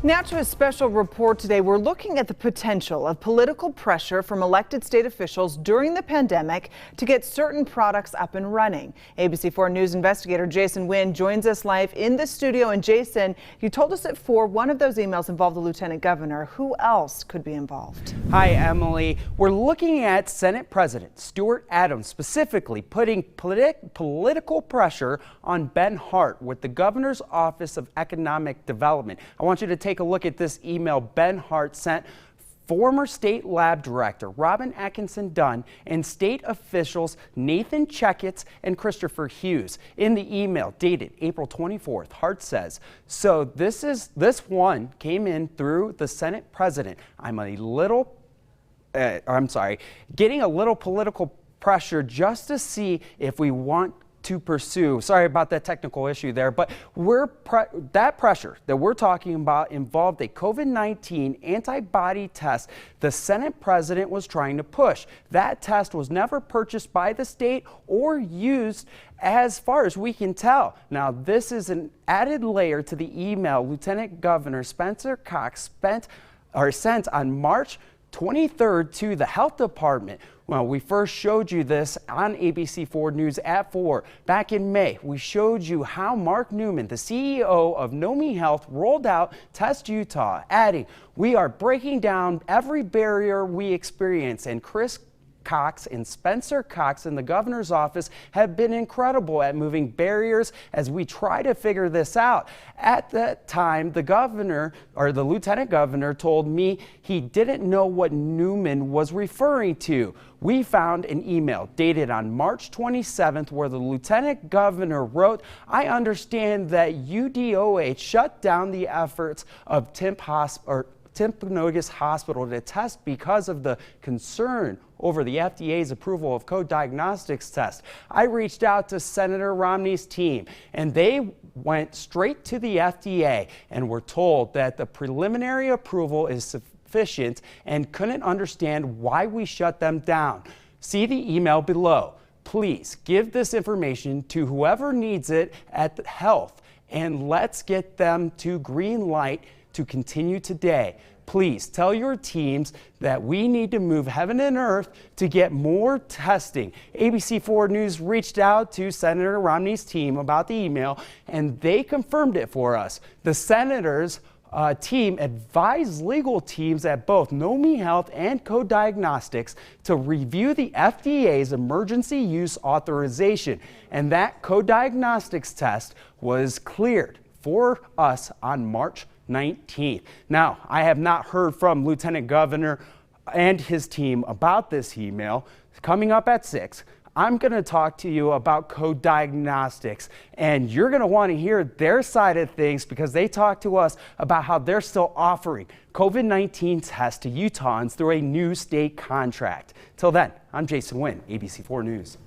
Now to a special report today. We're looking at the potential of political pressure from elected state officials during the pandemic to get certain products up and running. ABC4 News investigator Jason Nguyen joins us live in the studio. And Jason, you told us at 4 one of those emails involved the lieutenant governor. Who else could be involved? Hi, Emily. We're looking at Senate President Stuart Adams specifically putting political pressure on Ben Hart with the governor's Office of Economic Development. I want you to take a look at this email Ben Hart sent former state lab director Robin Atkinson Dunn and state officials Nathan Checketts and Christopher Hughes. In the email dated April 24th, Hart says, "So this one came in through the Senate president. Getting a little political pressure just to see if we want to pursue." Sorry about that technical issue there, but that pressure that we're talking about involved a COVID-19 antibody test the Senate president was trying to push. That test was never purchased by the state or used as far as we can tell. Now, this is an added layer to the email Lieutenant Governor Spencer Cox sent on March 23rd to the Health Department. Well, we first showed you this on ABC4 News at 4. Back in May, we showed you how Mark Newman, the CEO of Nomi Health, rolled out Test Utah, adding, "We are breaking down every barrier we experience," and Chris Cox and Spencer Cox in the governor's office have been incredible at moving barriers as we try to figure this out. At that time, the governor, or the lieutenant governor, told me he didn't know what Newman was referring to. We found an email dated on March 27th where the lieutenant governor wrote, "I understand that UDOH shut down the efforts of Timpanogos Hospital to test because of the concern over the FDA's approval of co-diagnostics tests. I reached out to Senator Romney's team, and they went straight to the FDA and were told that the preliminary approval is sufficient and couldn't understand why we shut them down. See the email below. Please give this information to whoever needs it at the health, and let's get them to green light to continue today. Please tell your teams that we need to move heaven and earth to get more testing." ABC4 News reached out to Senator Romney's team about the email, and they confirmed it for us. The senator's team advised legal teams at both Nomi Health and Co-Diagnostics to review the FDA's emergency use authorization, and that Co-Diagnostics test was cleared for us on March 19th. Now, I have not heard from Lieutenant Governor and his team about this email. Coming up at 6, I'm going to talk to you about Co-Diagnostics, and you're going to want to hear their side of things because they talked to us about how they're still offering COVID-19 tests to Utahns through a new state contract. Till then, I'm Jason Nguyen, ABC4 News.